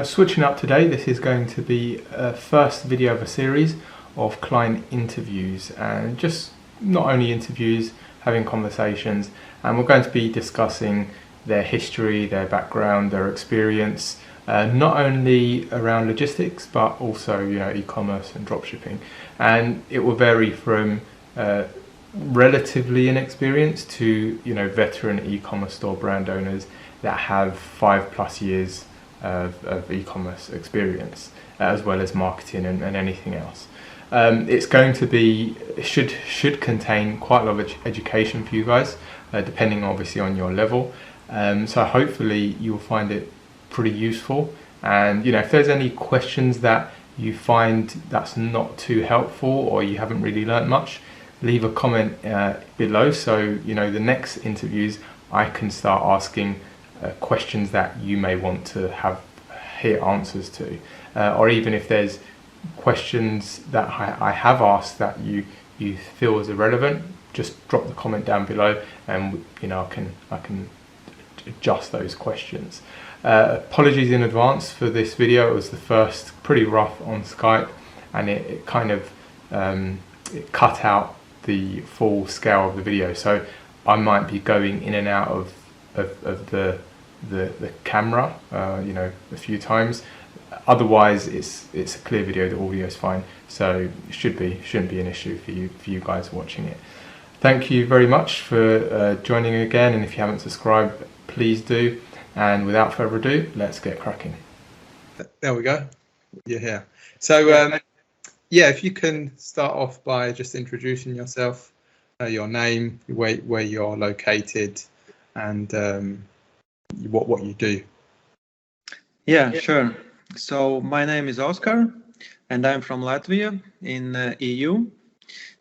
Switching up today, this is going to be a first video of a series of client interviews, and just not only interviews, having conversations, and we're going to be discussing their history, their background, their experience, not only around logistics but also e-commerce and dropshipping, and it will vary from relatively inexperienced to veteran e-commerce store brand owners that have 5+ years of e-commerce experience, as well as marketing and anything else. It's going to be should contain quite a lot of education for you guys, depending obviously on your level. So hopefully you'll find it pretty useful. And if there's any questions that you find that's not too helpful or you haven't really learnt much, leave a comment below. So the next interviews I can start asking questions that you may want to hear answers to, or even if there's questions that I have asked that you feel is irrelevant, just drop the comment down below, and I can adjust those questions. Apologies in advance for this video. It was the first, pretty rough on Skype, and it kind of it cut out the full scale of the video, so I might be going in and out of the camera a few times. Otherwise it's a clear video, the audio is fine, so it shouldn't be an issue for you guys watching it. Thank you very much for joining again, and if you haven't subscribed, please do. And without further ado, let's get cracking. There we go, you're here. So if you can start off by just introducing yourself, your name, where you're located, and what you do. Yeah, sure. So my name is Oskar, and I'm from Latvia in EU.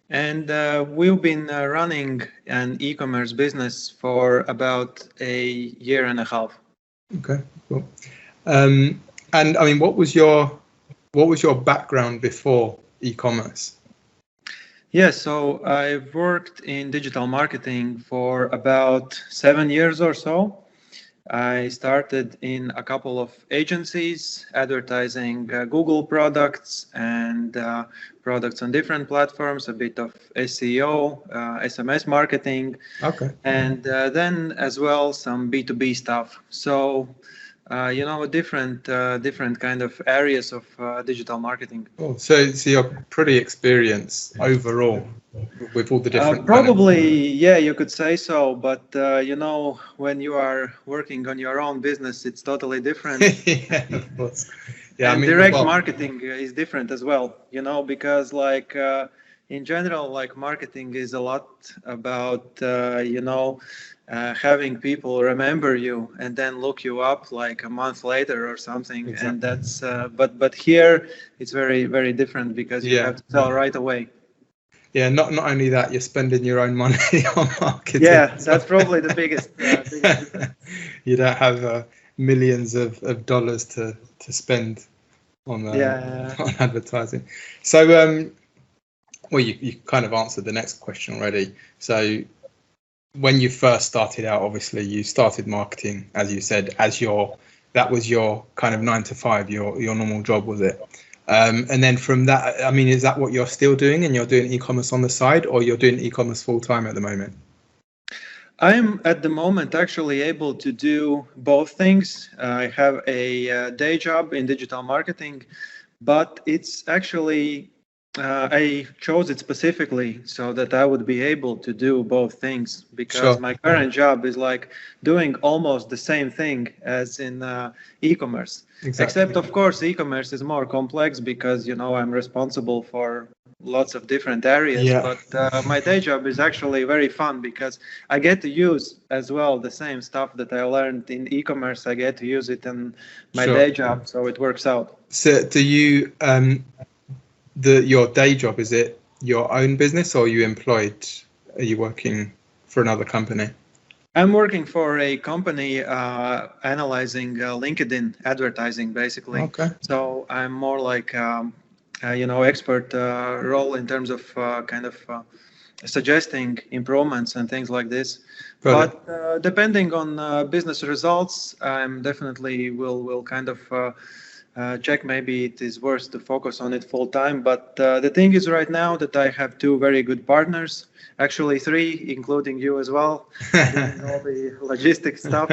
And we've been running an e-commerce business for about a year and a half. Okay, cool. And I mean, what was your background before e-commerce? Yeah, so I've worked in digital marketing for about 7 years or so. I started in a couple of agencies advertising Google products and products on different platforms, a bit of SEO, SMS marketing, okay, and then as well some B2B stuff. So different kind of areas of digital marketing. Oh, so you're pretty experienced overall with all the different probably yeah, you could say so, but when you are working on your own business, it's totally different. Yeah, of course. Yeah, and direct marketing is different as well, because in general, marketing is a lot about having people remember you and then look you up like a month later or something. Exactly. And that's but here it's very, very different because you have to sell right away. Yeah, not only that, you're spending your own money on marketing. Yeah, that's probably the biggest you don't have millions of dollars to spend on advertising. So well, you kind of answered the next question already. So when you first started out, obviously you started marketing, as you said, that was your kind of 9 to 5, your normal job, was it? And then from that, I mean, is that what you're still doing, and you're doing e-commerce on the side, or you're doing e-commerce full time at the moment? I'm at the moment actually able to do both things. I have a day job in digital marketing, but it's actually I chose it specifically so that I would be able to do both things, because my current job is like doing almost the same thing as in e-commerce. Exactly. Except, of course, e-commerce is more complex because, I'm responsible for lots of different areas. Yeah. But my day job is actually very fun because I get to use as well the same stuff that I learned in e-commerce. I get to use it in my day job, so it works out. So do you... your day job, is it your own business, or are you employed? Are you working for another company? I'm working for a company analyzing LinkedIn advertising, basically. Okay. So I'm more like expert role in terms of suggesting improvements and things like this. Got But depending on business results, I'm definitely will kind of check. Maybe it is worth to focus on it full time. But the thing is, right now that I have two very good partners, actually three, including you as well, doing all the logistic stuff.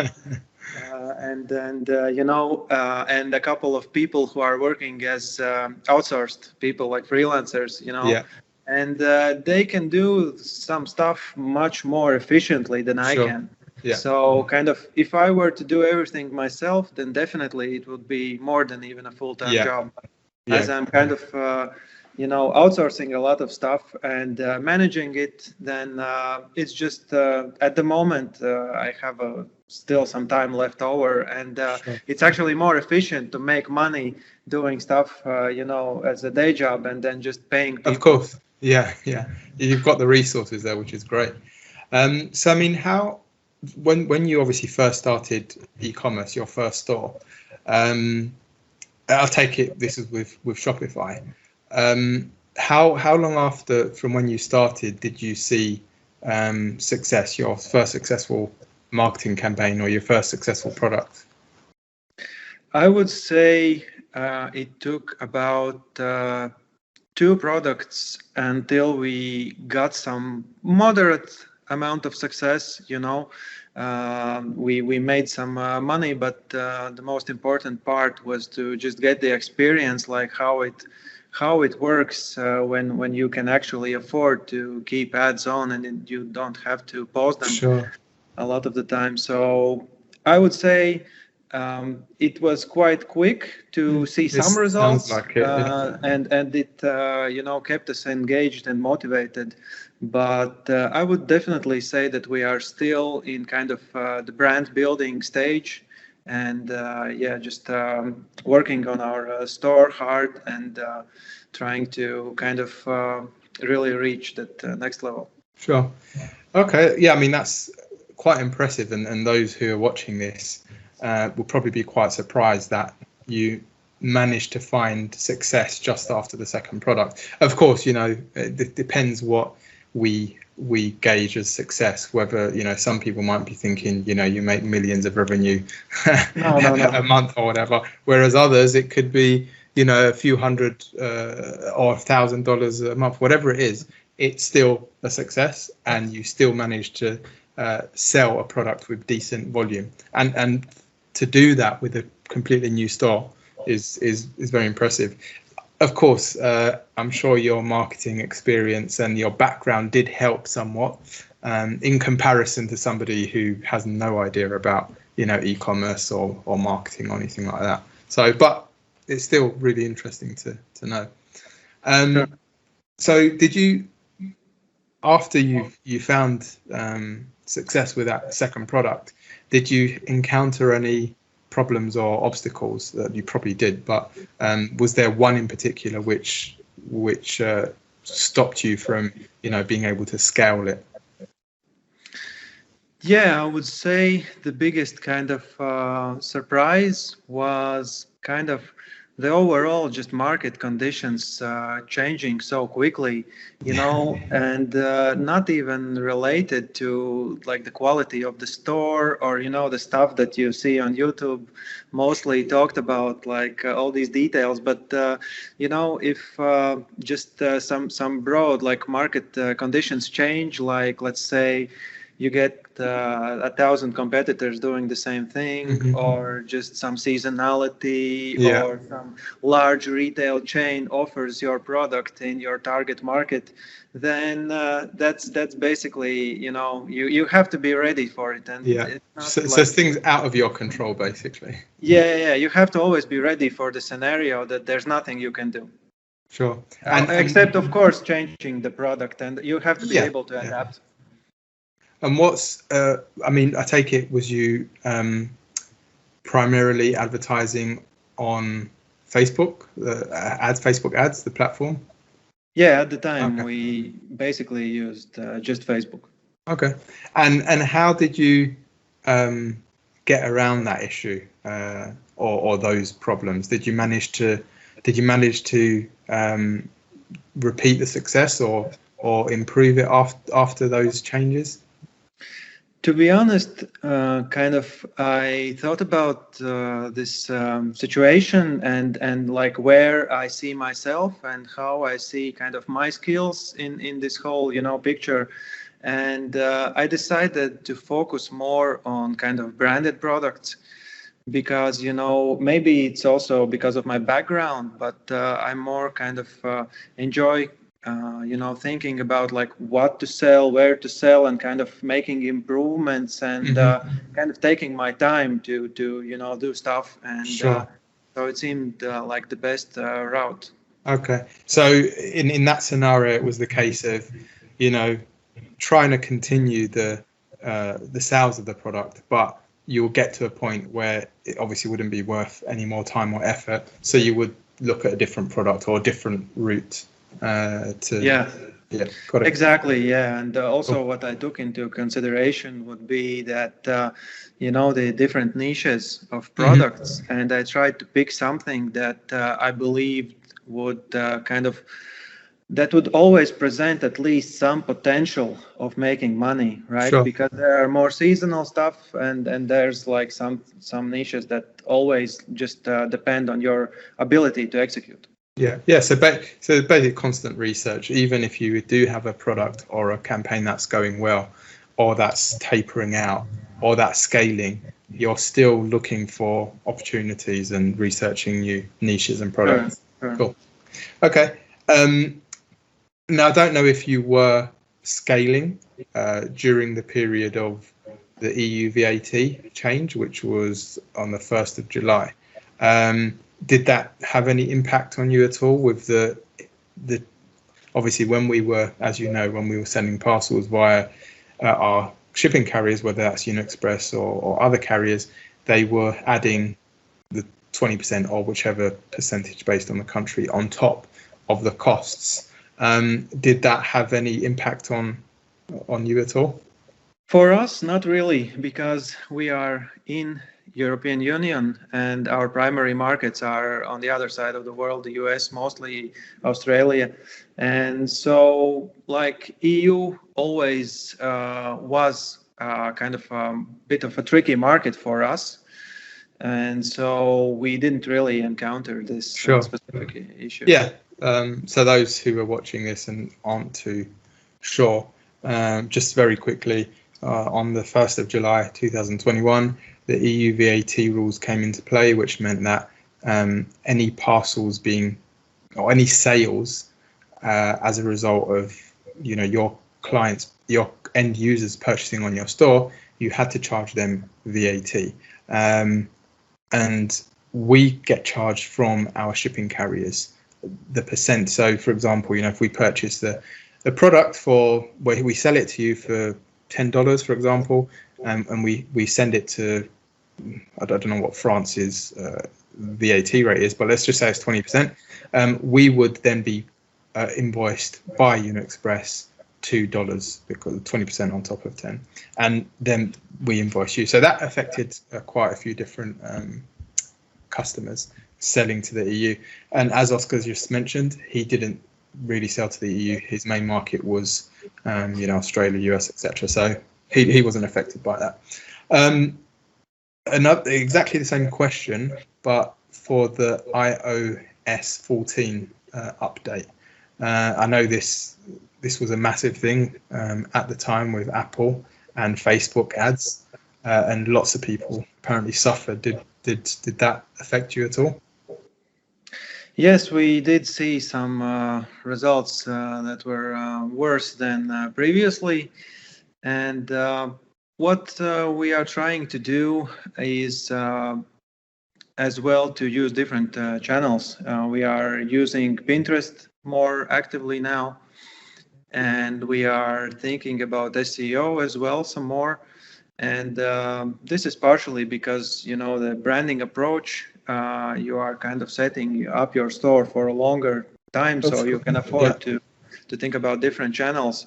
And a couple of people who are working as outsourced people, like freelancers, Yeah. and they can do some stuff much more efficiently than I Sure. can. Yeah. So kind of, if I were to do everything myself, then definitely it would be more than even a full-time job. As I'm kind of outsourcing a lot of stuff and managing it, then it's just at the moment I have still some time left over, and Sure. it's actually more efficient to make money doing stuff as a day job and then just paying people. Of course. Yeah. You've got the resources there, which is great. So I mean, when you obviously first started e-commerce, your first store, I'll take it this is with Shopify. How long after from when you started did you see success, your first successful marketing campaign or your first successful product? I would say it took about 2 products until we got some moderate amount of success. We made some money, but the most important part was to just get the experience, like how it works when you can actually afford to keep ads on and you don't have to post them. Sure. A lot of the time. So I would say it was quite quick to see some results, like it, and it kept us engaged and motivated. But I would definitely say that we are still in kind of the brand building stage, and just working on our store hard and trying to kind of really reach that next level. Sure. Okay. Yeah. I mean, that's quite impressive, and those who are watching this will probably be quite surprised that you managed to find success just after the second product. Of course, it depends what we gauge as success, whether some people might be thinking you make millions of revenue a month or whatever, whereas others it could be a few hundred or $1,000 a month, whatever it is. It's still a success, and you still manage to sell a product with decent volume, and to do that with a completely new store is very impressive. Of course, I'm sure your marketing experience and your background did help somewhat in comparison to somebody who has no idea about e-commerce or marketing or anything like that. So, but it's still really interesting to know. Sure. So did you, after you found success with that second product, did you encounter any problems or obstacles? That you probably did, but was there one in particular which stopped you from being able to scale it? Yeah, I would say the biggest kind of surprise was kind of the overall just market conditions changing so quickly, and not even related to like the quality of the store or the stuff that you see on YouTube, mostly talked about like all these details. But if just some broad like market conditions change, like let's say you get 1,000 competitors doing the same thing, Mm-hmm. or just some seasonality, Yeah. or some large retail chain offers your product in your target market, then that's basically you have to be ready for it. And yeah, so things out of your control basically. Yeah, you have to always be ready for the scenario that there's nothing you can do. Sure. Except of course changing the product, and you have to be able to adapt. And what's, I take it, was you primarily advertising on Facebook, Facebook ads, the platform? Yeah, at the time we basically used just Facebook. Okay. And how did you get around that issue or those problems? Did you manage to repeat the success, or or improve it after those changes? To be honest, I thought about this situation and like where I see myself and how I see kind of my skills in this whole, picture. And I decided to focus more on kind of branded products because, maybe it's also because of my background, but I'm more kind of enjoy thinking about like what to sell, where to sell, and kind of making improvements and kind of taking my time to do stuff. And Sure. So it seemed like the best route. Okay. So in that scenario, it was the case of, trying to continue the sales of the product, but you'll get to a point where it obviously wouldn't be worth any more time or effort. So you would look at a different product or a different route. Got it. Exactly, yeah. And also what I took into consideration would be that the different niches of products, and I tried to pick something that I believed would that would always present at least some potential of making money, right? Sure. Because there are more seasonal stuff, and there's like some niches that always just depend on your ability to execute. Yeah. So basically, constant research. Even if you do have a product or a campaign that's going well, or that's tapering out, or that's scaling, you're still looking for opportunities and researching new niches and products. Sure. Cool. Okay. Now I don't know if you were scaling during the period of the EU VAT change, which was on the 1st of July. Did that have any impact on you at all with the obviously when we were, as you know, when we were sending parcels via our shipping carriers, whether that's Unexpress or other carriers, they were adding the 20% or whichever percentage based on the country on top of the costs. Did that have any impact on you at all? For us, not really, because we are in European Union and our primary markets are on the other side of the world, the US, mostly Australia. And so like EU always was kind of a bit of a tricky market for us. And so we didn't really encounter this specific issue. Yeah. So those who are watching this and aren't too sure, just very quickly, on the 1st of July 2021, the EU VAT rules came into play, which meant that any parcels or any sales as a result of your clients, your end users purchasing on your store, you had to charge them VAT, and we get charged from our shipping carriers the percent. So, for example, if we purchase the product where we sell it to you for $10, for example, and we send it to, I don't know what France's VAT rate is, but let's just say it's 20%. We would then be invoiced by Unexpress $2 because 20% on top of 10, and then we invoice you. So that affected quite a few different customers selling to the EU. And as Oskar just mentioned, he didn't really sell to the EU. His main market was Australia, US, etc. So he wasn't affected by that. Another exactly the same question, but for the iOS 14 update. I know this was a massive thing at the time with Apple and Facebook ads, and lots of people apparently suffered. Did that affect you at all? Yes, we did see some results that were worse than previously. And what we are trying to do is as well to use different channels. We are using Pinterest more actively now. And we are thinking about SEO as well some more. And this is partially because, the branding approach, you are kind of setting up your store for a longer time, so you can afford to think about different channels.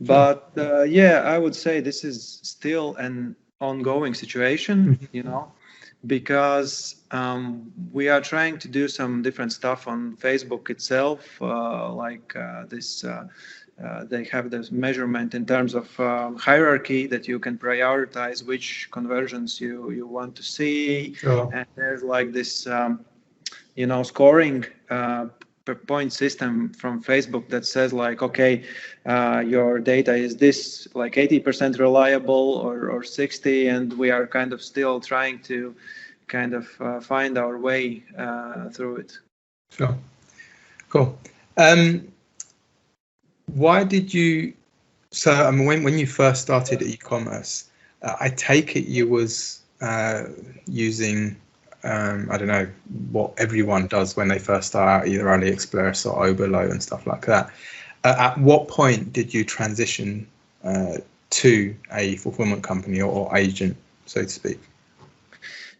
But I would say this is still an ongoing situation, because we are trying to do some different stuff on Facebook itself, like this they have this measurement in terms of hierarchy that you can prioritize which conversions you want to see. Sure. And there's like this, scoring per point system from Facebook that says like, okay, your data is this like 80% reliable or 60, and we are kind of still trying to kind of find our way through it. Sure. Cool. Why did you? So, I mean, when you first started e-commerce, I take it you was using, I don't know what everyone does when they first start out, either AliExpress or Oberlo and stuff like that. At what point did you transition to a fulfillment company or agent, so to speak?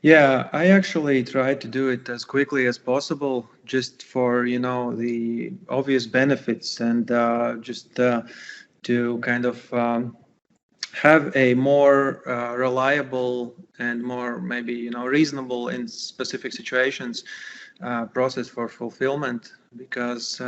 Yeah, I actually tried to do it as quickly as possible, just for the obvious benefits, and just to kind of have a more reliable and more maybe reasonable in specific situations process for fulfillment, because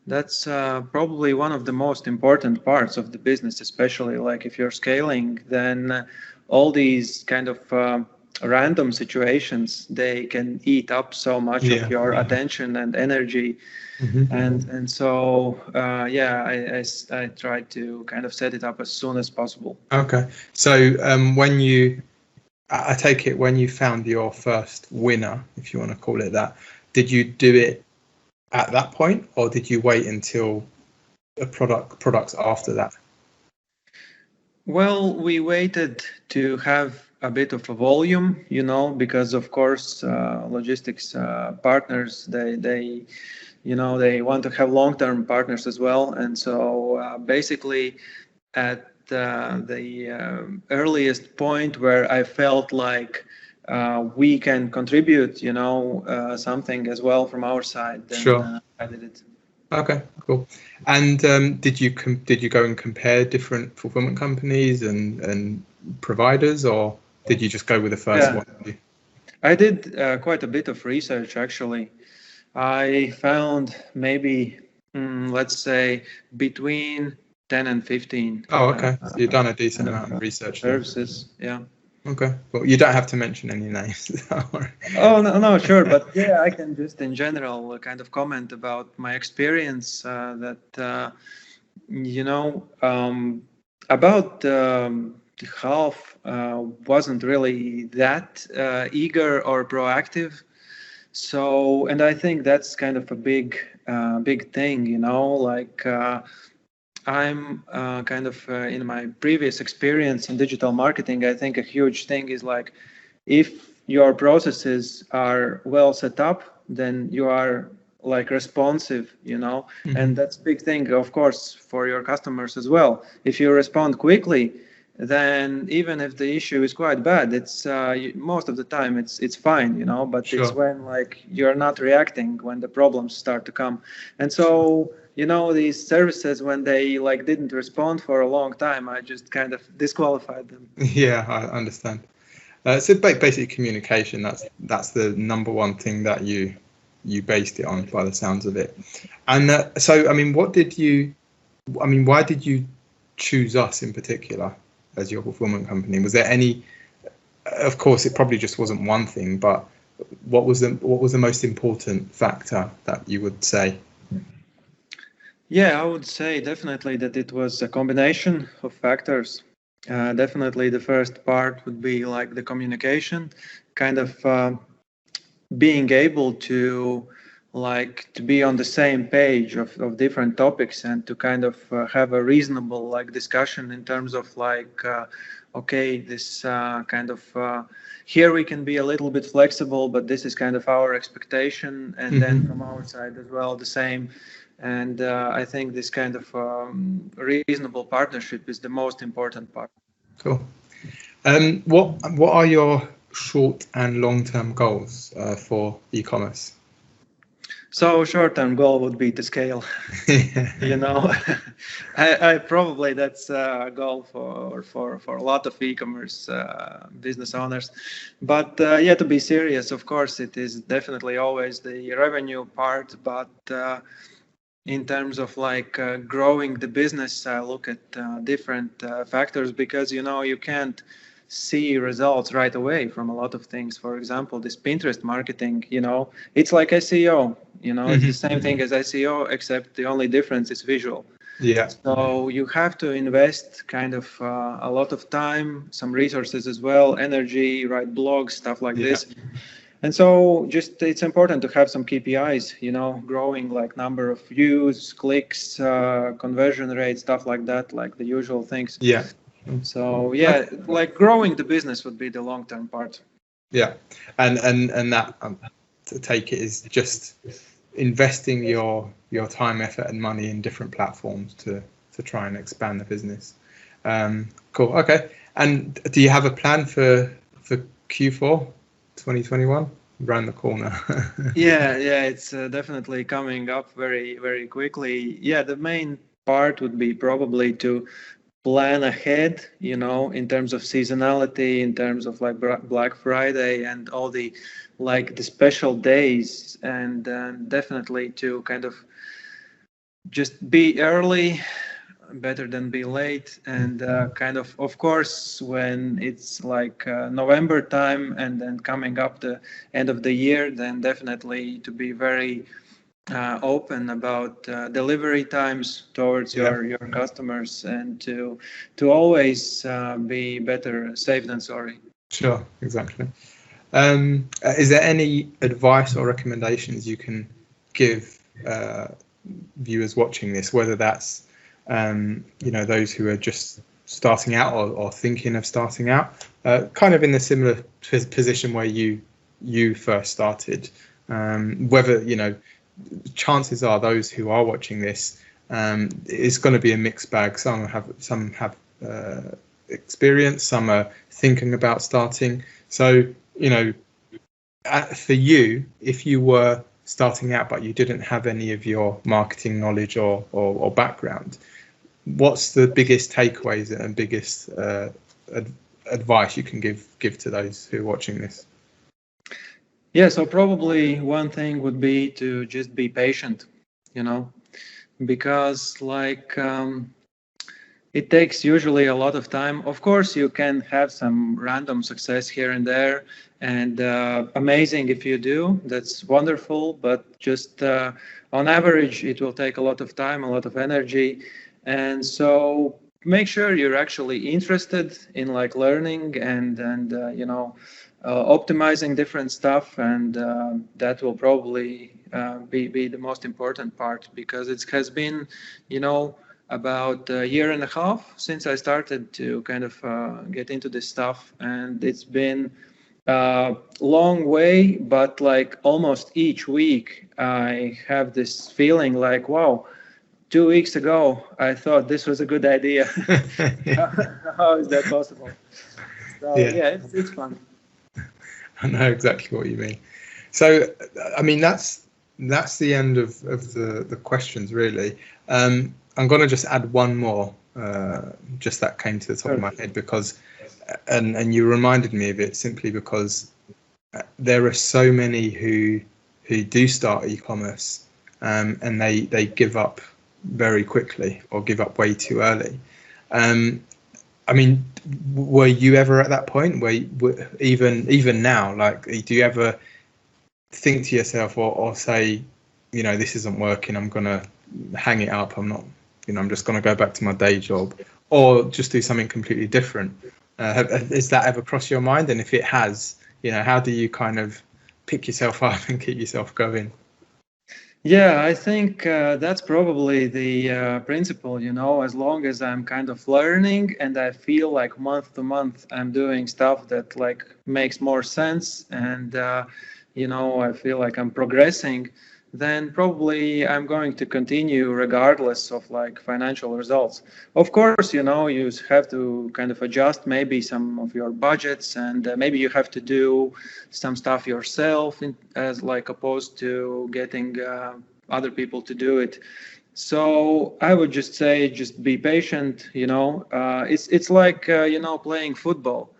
that's probably one of the most important parts of the business, especially like if you're scaling, then all these kind of random situations, they can eat up so much of your attention and energy. And so I tried to kind of set it up as soon as possible. Okay, so I take it when you found your first winner, if you want to call it that, did you do it at that point, or did you wait until a products after that? Well, we waited to have a bit of a volume, because of course logistics partners, they want to have long-term partners as well. And so basically at the earliest point where I felt like we can contribute, something as well from our side, then Sure. I did it. Okay, cool. And did you go and compare different fulfillment companies and providers, or did you just go with the first one? I did quite a bit of research, actually. I found maybe, let's say, between 10 and 15. Oh, okay. So you've done a decent amount of research. Services, yeah. Okay. Well, you don't have to mention any names. Oh, no, sure. But yeah, I can just in general kind of comment about my experience that, about half wasn't really that eager or proactive. So, and I think that's kind of a big thing, like I'm kind of in my previous experience in digital marketing, I think a huge thing is like, if your processes are well set up, then you are like responsive, and that's a big thing, of course, for your customers as well. If you respond quickly, then even if the issue is quite bad, it's most of the time it's fine, but Sure. It's when like you're not reacting when the problems start to come. And so these services, when they like didn't respond for a long time, I just kind of disqualified them. Yeah, I understand. So basically communication, that's the number one thing that you based it on, by the sounds of it. And so I mean, why did you choose us in particular as your fulfillment company? Was there any, of course it probably just wasn't one thing, but what was the most important factor that you would say? Yeah, I would say definitely that it was a combination of factors. Definitely the first part would be like the communication, kind of being able to be on the same page of different topics, and to kind of have a reasonable like discussion in terms of like, okay, this kind of here we can be a little bit flexible, but this is kind of our expectation, and then from our side as well the same. And I think this kind of reasonable partnership is the most important part. Cool. What are your short and long-term goals for e-commerce? So short-term goal would be to scale. I probably that's a goal for a lot of e-commerce business owners. But to be serious, of course, it is definitely always the revenue part. But in terms of like growing the business, I look at different factors, because you can't see results right away from a lot of things. For example, this Pinterest marketing, it's like SEO. It's the same thing as SEO, except the only difference is visual. Yeah. So you have to invest kind of a lot of time, some resources as well, energy, write blogs, stuff like this. And so just it's important to have some KPIs, growing like number of views, clicks, conversion rate, stuff like that, like the usual things. Yeah. So yeah, like growing the business would be the long-term part. Yeah. And that, to take it, is just investing your time, effort and money in different platforms to try and expand the business. Cool. Okay. And do you have a plan for Q4 2021? Around the corner. yeah, it's definitely coming up very, very quickly. Yeah, the main part would be probably to plan ahead, in terms of seasonality, in terms of like Black Friday and all the like the special days, and definitely to kind of just be early, better than be late, and kind of course, when it's like November time and then coming up the end of the year, then definitely to be very open about delivery times towards your customers, and to always be better safe than sorry. Sure, exactly. Is there any advice or recommendations you can give viewers watching this, whether that's those who are just starting out or thinking of starting out, kind of in a similar position where you first started, whether chances are those who are watching this, it's going to be a mixed bag. Some have experience, some are thinking about starting. So for you, if you were starting out but you didn't have any of your marketing knowledge or background, what's the biggest takeaways and biggest advice you can give to those who are watching this? Yeah, so probably one thing would be to just be patient, because like it takes usually a lot of time. Of course, you can have some random success here and there, and amazing if you do, that's wonderful, but just on average, it will take a lot of time, a lot of energy. And so make sure you're actually interested in like learning and optimizing different stuff, and that will probably be the most important part, because it has been, about a year and a half since I started to kind of get into this stuff, and it's been a long way, but like almost each week I have this feeling like, wow, 2 weeks ago I thought this was a good idea. How is that possible? So yeah, it's fun. I know exactly what you mean. So, I mean, that's the end of the questions, really. I'm going to just add one more, just that came to the top of my head, because, and you reminded me of it simply because there are so many who do start e-commerce, and they give up very quickly or give up way too early. I mean, were you ever at that point where even now, like, do you ever think to yourself or say, this isn't working, I'm going to hang it up, I'm not, I'm just going to go back to my day job, or just do something completely different? Has that ever crossed your mind? And if it has, how do you kind of pick yourself up and keep yourself going? Yeah, I think that's probably the principle, as long as I'm kind of learning and I feel like month to month I'm doing stuff that like makes more sense, and, I feel like I'm progressing, then probably I'm going to continue regardless of like financial results. Of course, you have to kind of adjust maybe some of your budgets, and maybe you have to do some stuff yourself as like opposed to getting other people to do it. So I would just say, just be patient. It's like playing football.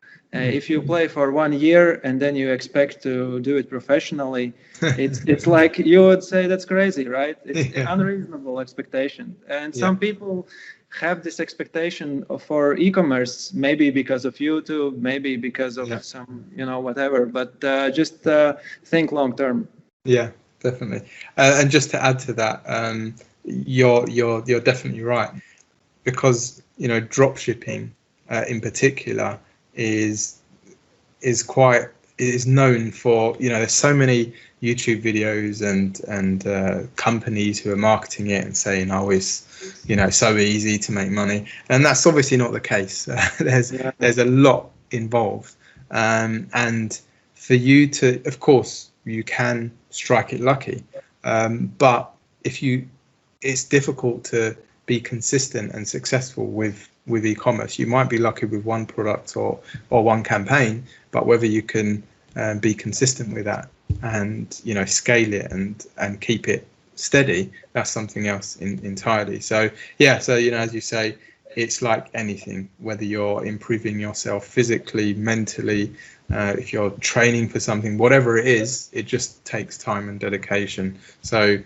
If you play for 1 year and then you expect to do it professionally, it's like you would say that's crazy, right? It's unreasonable expectation. And some people have this expectation for e-commerce, maybe because of YouTube, maybe because of some, whatever, but just think long term. Yeah, definitely. And just to add to that, you're definitely right, because drop shipping in particular is known for, there's so many YouTube videos and companies who are marketing it and saying, oh, it's so easy to make money, and that's obviously not the case. There's a lot involved, and for you to, of course, you can strike it lucky, but it's difficult to be consistent and successful with e-commerce. You might be lucky with one product or one campaign, but whether you can be consistent with that and scale it and keep it steady, that's something else entirely. So as you say, it's like anything, whether you're improving yourself physically, mentally, if you're training for something, whatever it is, it just takes time and dedication. So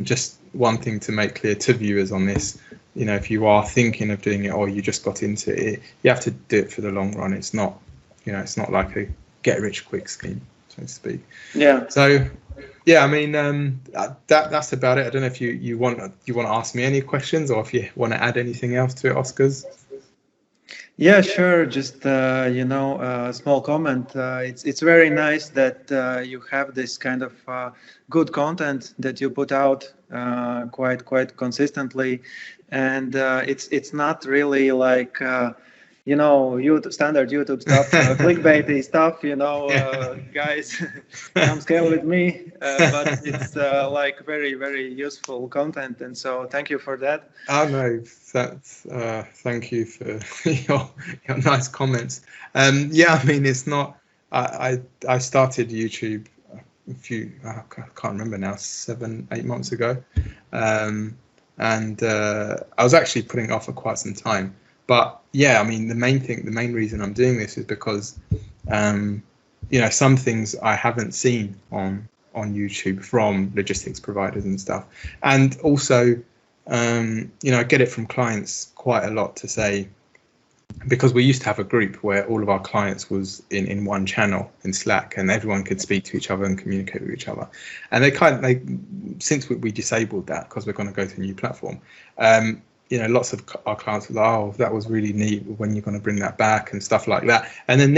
just one thing to make clear to viewers on this, if you are thinking of doing it or you just got into it, you have to do it for the long run. It's not, it's not like a get rich quick scheme, so to speak. Yeah. So, I mean, that's about it. I don't know if you want to ask me any questions or if you want to add anything else to it, Oskars. Yeah, sure. Just a small comment. It's very nice that you have this kind of good content that you put out quite consistently, and it's not really like YouTube, standard YouTube stuff, clickbaity stuff. Guys, come scale with me. But it's like very, very useful content, and so thank you for that. Oh no, that's thank you for your nice comments. I mean, it's not. I started YouTube a few, I can't remember now, 7-8 months ago, and I was actually putting it off for quite some time. But I mean, the main reason I'm doing this is because, some things I haven't seen on YouTube from logistics providers and stuff. And also, I get it from clients quite a lot to say, because we used to have a group where all of our clients was in one channel in Slack, and everyone could speak to each other and communicate with each other. And since we disabled that because we're going to go to a new platform, lots of our clients were like, oh, that was really neat, when you're going to bring that back and stuff like that. And then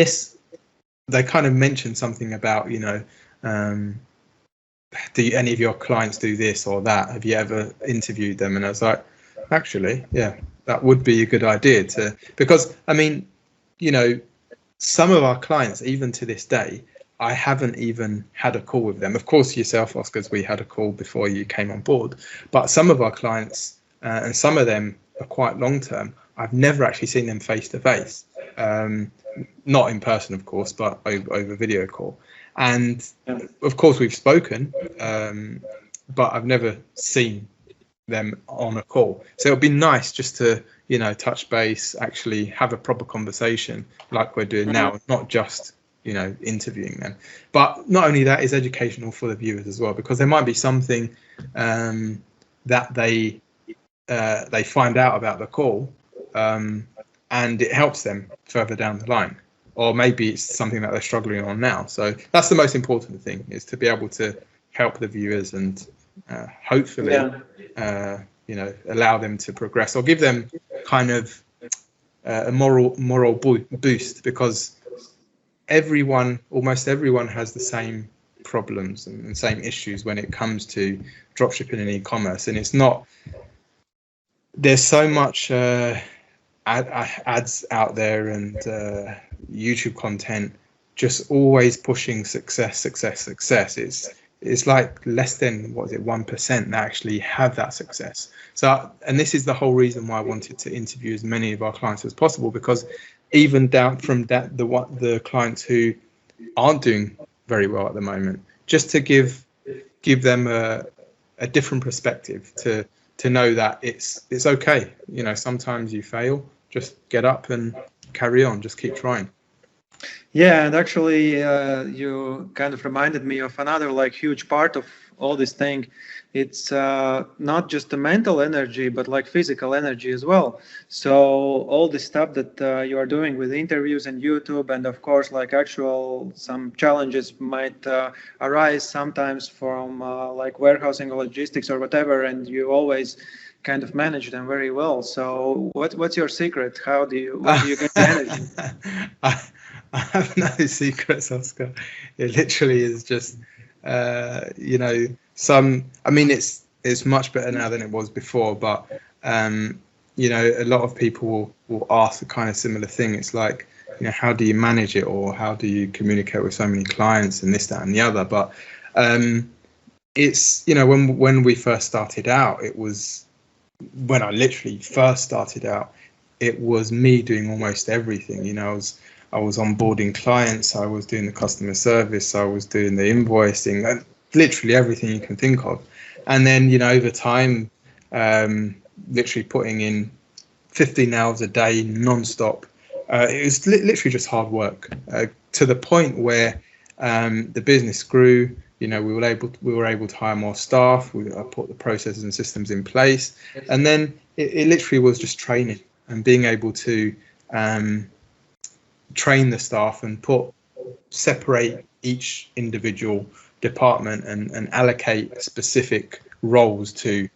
they kind of mentioned something about, do any of your clients do this or that? Have you ever interviewed them? And I was like, actually, yeah, that would be a good idea because I mean, some of our clients, even to this day, I haven't even had a call with them. Of course, yourself, Oskars, we had a call before you came on board, but some of our clients, and some of them are quite long term, I've never actually seen them face to face, not in person, of course, but over video call. And of course, we've spoken, but I've never seen them on a call. So it'll be nice just to, touch base, actually have a proper conversation like we're doing now, not just, interviewing them. But not only that, is educational for the viewers as well, because there might be something that they find out about the call, and it helps them further down the line, or maybe it's something that they're struggling on now. So that's the most important thing, is to be able to help the viewers and hopefully allow them to progress, or give them kind of a moral boost, because almost everyone has the same problems and same issues when it comes to dropshipping and e-commerce. And it's not, there's so much ads out there and YouTube content just always pushing success. It's like less than 1% that actually have that success. So, and this is the whole reason why I wanted to interview as many of our clients as possible, because even down from that, the clients who aren't doing very well at the moment, just to give them a different perspective, to know that it's okay. Sometimes you fail, just get up and carry on, just keep trying. Yeah, and actually, you kind of reminded me of another like huge part of all this thing. It's not just the mental energy, but like physical energy as well. So all the stuff that you are doing with interviews and YouTube, and of course, like actual some challenges might arise sometimes from like warehousing or logistics or whatever, and you always kind of manage them very well. So what's your secret? How do you where do you get the energy? I have no secrets, Oscar. It literally is just, I mean, it's much better now than it was before, but, a lot of people will ask a kind of similar thing. It's like, how do you manage it, or how do you communicate with so many clients and this, that, and the other? But it's, when we first started out, when I literally first started out, it was me doing almost everything. I was onboarding clients, I was doing the customer service, I was doing the invoicing, and literally everything you can think of. And then, over time, literally putting in 15 hours a day non-stop. It was literally just hard work, to the point where the business grew. We were able to hire more staff. I put the processes and systems in place, and then it literally was just training and being able to train the staff and separate each individual department and allocate specific roles to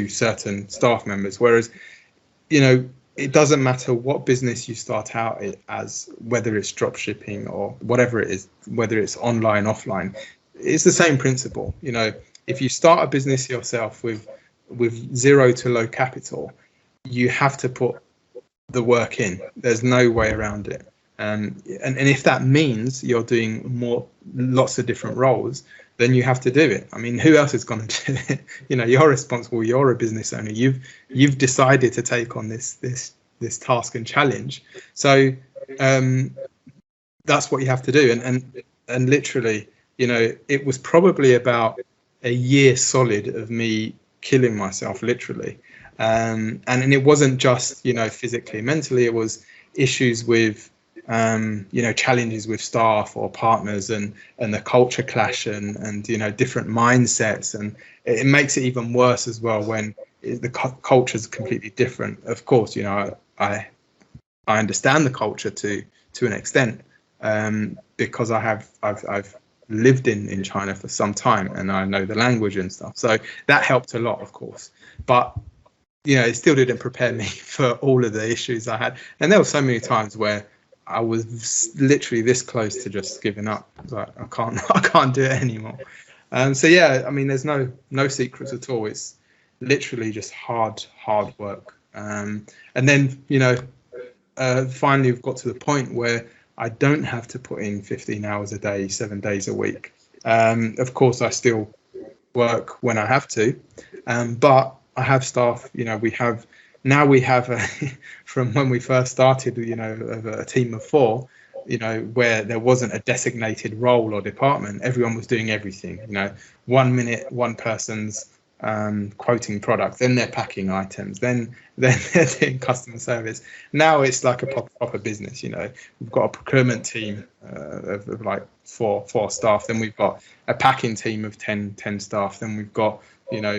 certain staff members. Whereas, it doesn't matter what business you start out as, whether it's drop shipping or whatever it is, whether it's online, offline, it's the same principle. If you start a business yourself with zero to low capital, you have to put the work in. There's no way around it. And if that means you're doing lots of different roles, then you have to do it. I mean, who else is going to do it? You're responsible. You're a business owner. You've decided to take on this task and challenge. So that's what you have to do. And literally, it was probably about a year solid of me killing myself, literally. And it wasn't just physically, mentally. It was issues with challenges with staff or partners, and the culture clash and different mindsets, and it makes it even worse as well when the culture is completely different. Of course, I understand the culture to an extent, because I've lived in China for some time and I know the language and stuff, so that helped a lot, of course. But it still didn't prepare me for all of the issues I had, and there were so many times where I was literally this close to just giving up. Like, I can't do it anymore. So yeah, I mean, there's no secrets at all. It's literally just hard work. And then finally we've got to the point where I don't have to put in 15 hours a day, 7 days a week. Of course, I still work when I have to, but I have staff. We have from when we first started, a team of 4, where there wasn't a designated role or department. Everyone was doing everything. 1 minute, one person's quoting product, then they're packing items, then they're doing customer service. Now it's like a proper business. We've got a procurement team of like four staff. Then we've got a packing team of 10 staff. Then we've got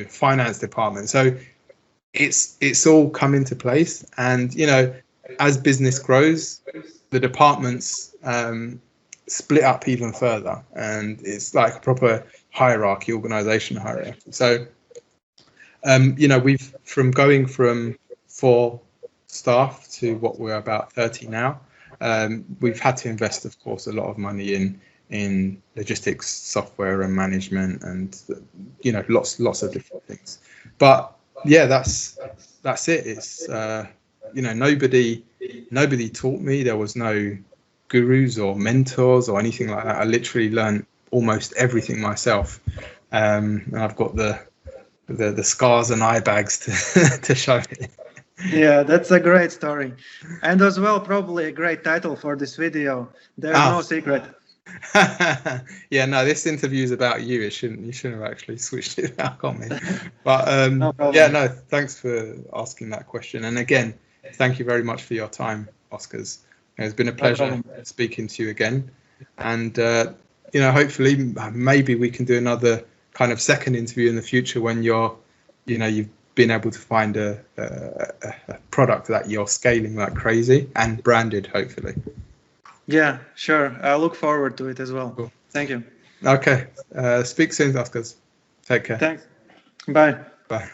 finance department. So it's all come into place, and as business grows, the departments split up even further, and it's like a proper organization hierarchy. So we've going from 4 staff to what we're about 30 now. We've had to invest, of course, a lot of money in logistics software and management, and lots of different things. But yeah, that's it. It's nobody taught me. There was no gurus or mentors or anything like that. I literally learned almost everything myself, and I've got the scars and eye bags to show it. Yeah, that's a great story, and as well probably a great title for this video. There's no secret. Yeah, no, this interview is about you. You shouldn't have actually switched it back on me. But no, thanks for asking that question. And again, thank you very much for your time, Oskars. It's been a pleasure speaking to you again, and hopefully maybe we can do another kind of second interview in the future when you've been able to find a product that you're scaling like crazy and branded, hopefully. Yeah, sure. I look forward to it as well. Cool. Thank you. Okay. Speak soon, Oskar. Take care. Thanks. Bye. Bye.